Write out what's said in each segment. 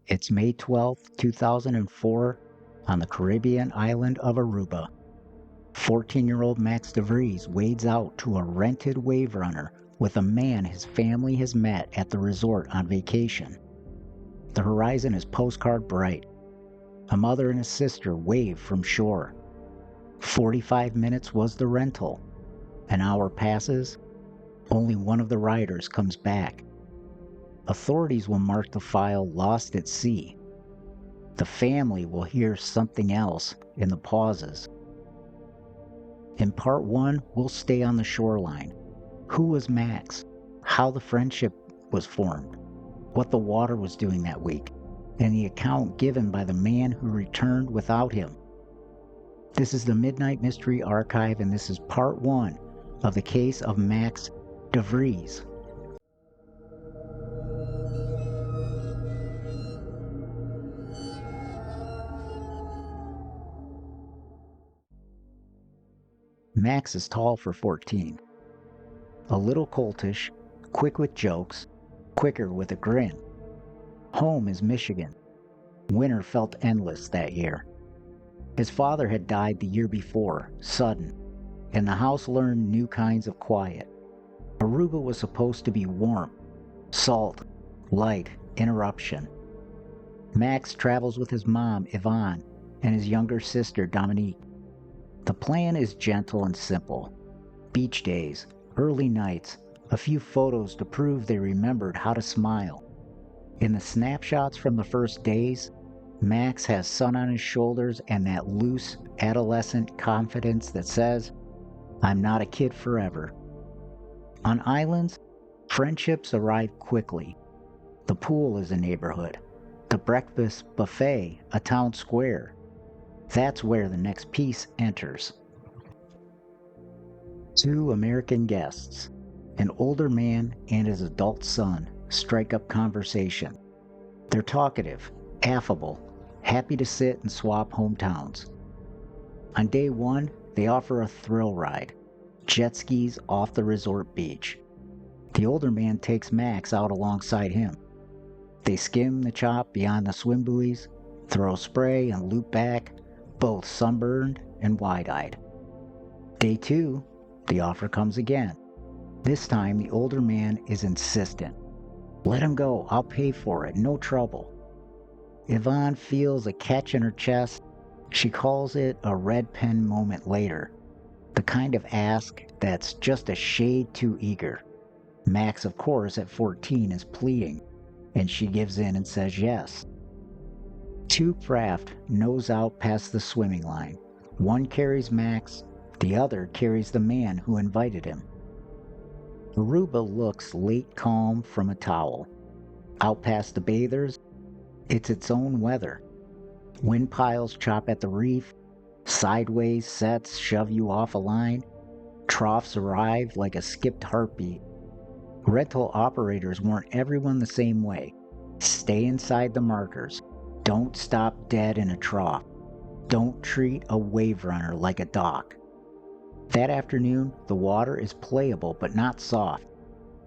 It's May 12, 2004, on the Caribbean island of Aruba. 14-year-old Max Devries wades out to a rented wave runner with a man his family has met at the resort on vacation. The horizon is postcard bright. A mother and a sister wave from shore. 45 minutes was the rental. An hour passes. Only one of the riders comes back. Authorities will mark the file lost at sea. The family will hear something else in the pauses. In part 1, we'll stay on the shoreline. Who was Max? How the friendship was formed? What the water was doing that week? And the account given by the man who returned without him. This is the Midnight Mystery Archive, and this is part 1 of the case of Max Devries. Max is tall for 14. A little coltish, quick with jokes, quicker with a grin. Home is Michigan. Winter felt endless that year. His father had died the year before, sudden, and the house learned new kinds of quiet. Aruba was supposed to be warm, salt, light, interruption. Max travels with his mom, Yvonne, and his younger sister, Dominique. The plan is gentle and simple. Beach days, early nights, a few photos to prove they remembered how to smile. In the snapshots from the first days, Max has sun on his shoulders and that loose, adolescent confidence that says, "I'm not a kid forever." On islands, friendships arrive quickly. The pool is a neighborhood. The breakfast buffet, a town square. That's where the next piece enters. Two American guests, an older man and his adult son, strike up conversation. They're talkative, affable, happy to sit and swap hometowns. On day 1, they offer a thrill ride, jet skis off the resort beach. The older man takes Max out alongside him. They skim the chop beyond the swim buoys, throw spray and loop back, both sunburned and wide-eyed. Day 2, the offer comes again. This time the older man is insistent. "Let him go, I'll pay for it, no trouble." Yvonne feels a catch in her chest. She calls it a red pen moment later, the kind of ask that's just a shade too eager. Max, of course, at 14 is pleading, and she gives in and says yes. Two craft nose out past the swimming line. One carries Max, the other carries the man who invited him. Aruba looks late calm from a towel. Out past the bathers, it's its own weather. Wind piles chop at the reef, sideways sets shove you off a line, troughs arrive like a skipped heartbeat. Rental operators warn everyone the same way. Stay inside the markers. Don't stop dead in a trough. Don't treat a wave runner like a dock. That afternoon, the water is playable but not soft.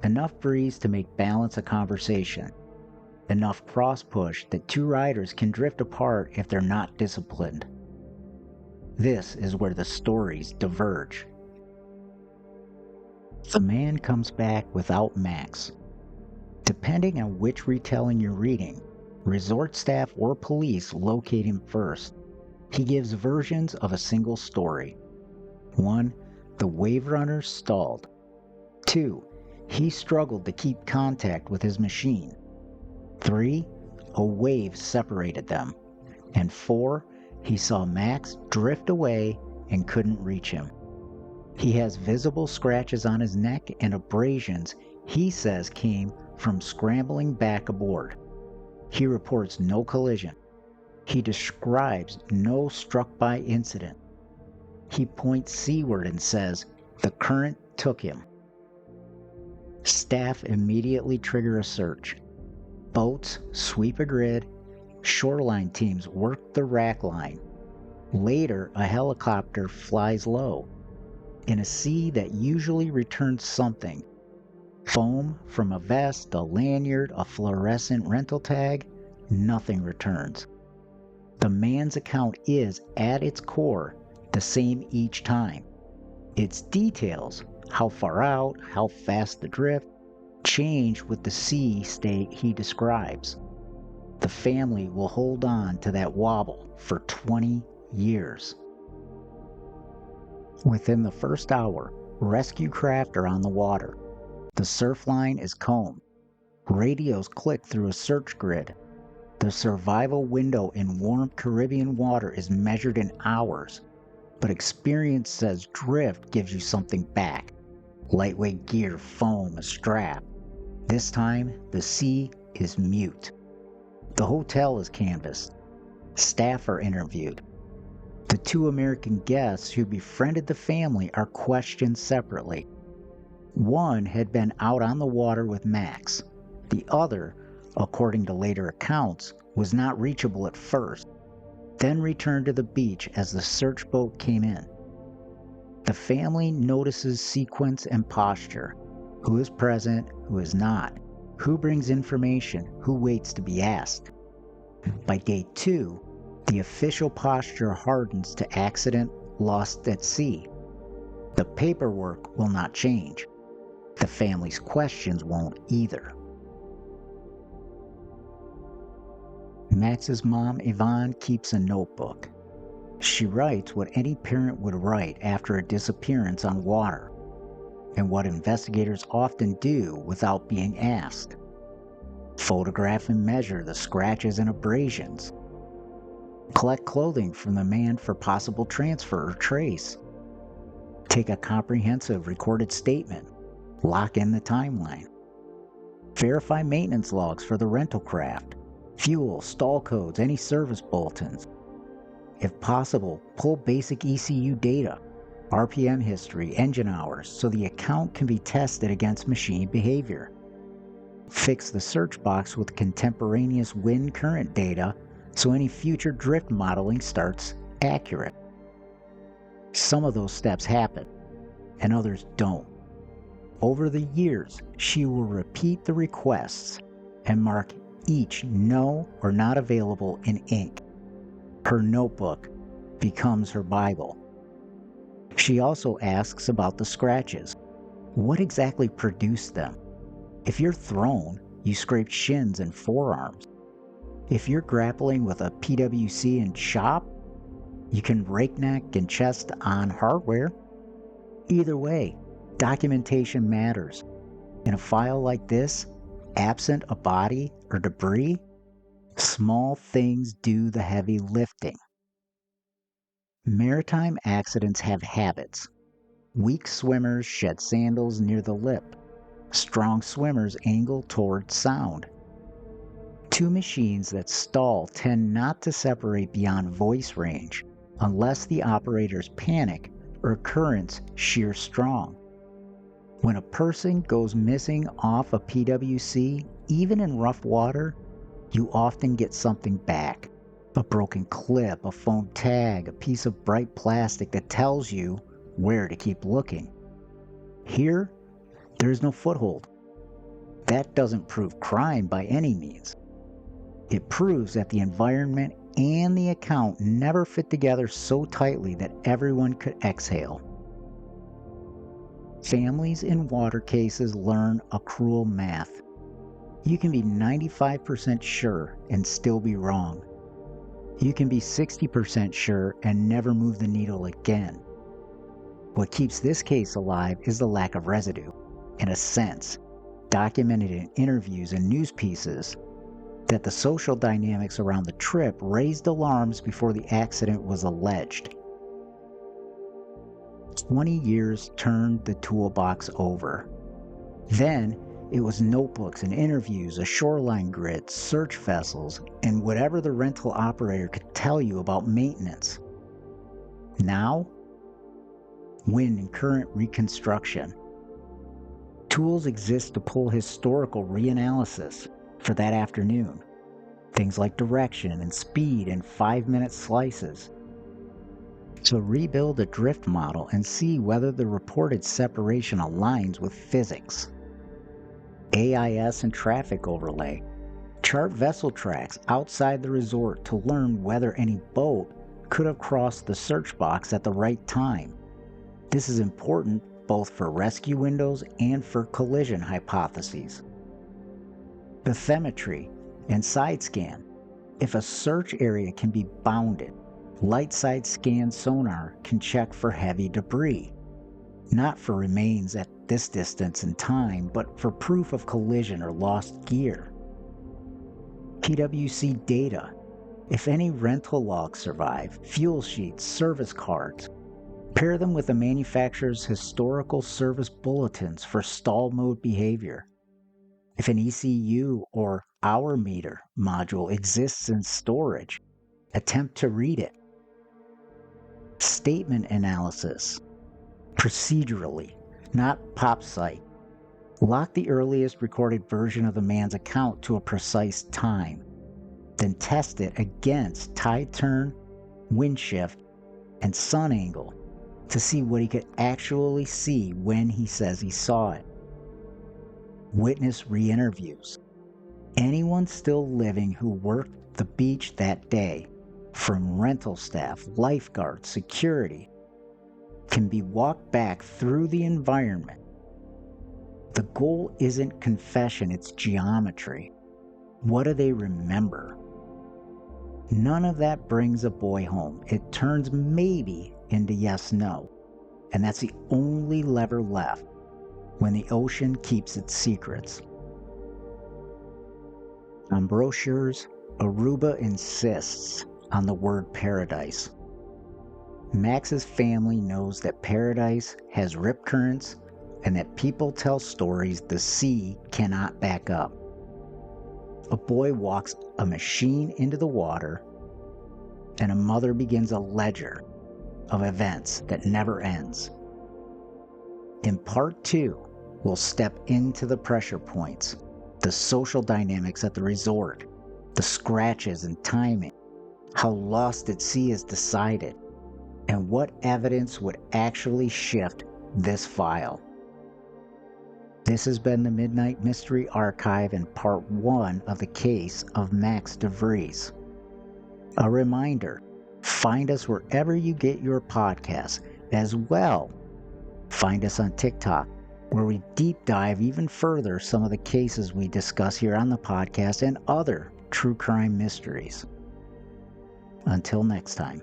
Enough breeze to make balance a conversation. Enough cross push that two riders can drift apart if they're not disciplined. This is where the stories diverge. The man comes back without Max. Depending on which retelling you're reading, resort staff or police locate him first. He gives versions of a single story. 1. The wave runner stalled. 2. He struggled to keep contact with his machine. 3. A wave separated them. And 4. He saw Max drift away and couldn't reach him. He has visible scratches on his neck and abrasions he says came from scrambling back aboard. He reports no collision. He describes no struck-by incident. He points seaward and says, "The current took him." Staff immediately trigger a search. Boats sweep a grid. Shoreline teams work the wrack line. Later, a helicopter flies low. In a sea that usually returns something, foam from a vest, a lanyard, a fluorescent rental tag, nothing returns. The man's account is, at its core, the same each time. Its details, how far out, how fast the drift, change with the sea state he describes. The family will hold on to that wobble for 20 years. Within the first hour, rescue craft are on the water. The surf line is combed. Radios click through a search grid. The survival window in warm Caribbean water is measured in hours, but experience says drift gives you something back. Lightweight gear, foam, a strap. This time, the sea is mute. The hotel is canvassed. Staff are interviewed. The 2 American guests who befriended the family are questioned separately. One had been out on the water with Max. The other, according to later accounts, was not reachable at first, then returned to the beach as the search boat came in. The family notices sequence and posture. Who is present, who is not, who brings information, who waits to be asked. By day 2, the official posture hardens to accident, lost at sea. The paperwork will not change. The family's questions won't either. Max's mom, Yvonne, keeps a notebook. She writes what any parent would write after a disappearance on water, and what investigators often do without being asked. Photograph and measure the scratches and abrasions. Collect clothing from the man for possible transfer or trace. Take a comprehensive recorded statement. Lock in the timeline. Verify maintenance logs for the rental craft. Fuel, stall codes, any service bulletins. If possible, pull basic ECU data, RPM history, engine hours, so the account can be tested against machine behavior. Fix the search box with contemporaneous wind current data so any future drift modeling starts accurate. Some of those steps happen, and others don't. Over the years, she will repeat the requests and mark each no or not available in ink. Her notebook becomes her Bible. She also asks about the scratches. What exactly produced them? If you're thrown, you scrape shins and forearms. If you're grappling with a PWC and chop, you can rake neck and chest on hardware. Either way, documentation matters. In a file like this, absent a body or debris, small things do the heavy lifting. Maritime accidents have habits. Weak swimmers shed sandals near the lip. Strong swimmers angle toward sound. 2 machines that stall tend not to separate beyond voice range unless the operators panic or currents shear strong. When a person goes missing off a PWC, even in rough water, you often get something back. A broken clip, a phone tag, a piece of bright plastic that tells you where to keep looking. Here, there's no foothold. That doesn't prove crime by any means. It proves that the environment and the account never fit together so tightly that everyone could exhale. Families in water cases learn a cruel math. You can be 95% sure and still be wrong. You can be 60% sure and never move the needle again. What keeps this case alive is the lack of residue, in a sense, documented in interviews and news pieces, that the social dynamics around the trip raised alarms before the accident was alleged. 20 years turned the toolbox over. Then, it was notebooks and interviews, a shoreline grid, search vessels, and whatever the rental operator could tell you about maintenance. Now, wind and current reconstruction. Tools exist to pull historical reanalysis for that afternoon. Things like direction and speed and 5-minute slices. To rebuild a drift model and see whether the reported separation aligns with physics. AIS and traffic overlay. Chart vessel tracks outside the resort to learn whether any boat could have crossed the search box at the right time. This is important both for rescue windows and for collision hypotheses. Bathymetry and side scan. If a search area can be bounded, light side scan sonar can check for heavy debris, not for remains at this distance in time, but for proof of collision or lost gear. PWC data. If any rental logs survive, fuel sheets, service cards, pair them with the manufacturer's historical service bulletins for stall mode behavior. If an ECU or hour meter module exists in storage, attempt to read it. Statement analysis. Procedurally, not pop site. Lock the earliest recorded version of the man's account to a precise time. Then test it against tide turn, wind shift, and sun angle to see what he could actually see when he says he saw it. Witness re-interviews. Anyone still living who worked the beach that day, from rental staff, lifeguards, security, can be walked back through the environment. The goal isn't confession, it's geometry. What do they remember? None of that brings a boy home. It turns maybe into yes, no. And that's the only lever left when the ocean keeps its secrets. On brochures, Aruba insists on the word paradise. Max's family knows that paradise has rip currents and that people tell stories the sea cannot back up. A boy walks a machine into the water, and a mother begins a ledger of events that never ends. In part 2, we'll step into the pressure points, the social dynamics at the resort, the scratches and timing, how lost at sea is decided, and what evidence would actually shift this file. This has been the Midnight Mystery Archive in part 1 of the case of Max Devries. A reminder, find us wherever you get your podcasts. As well, find us on TikTok, where we deep dive even further some of the cases we discuss here on the podcast and other true crime mysteries. Until next time.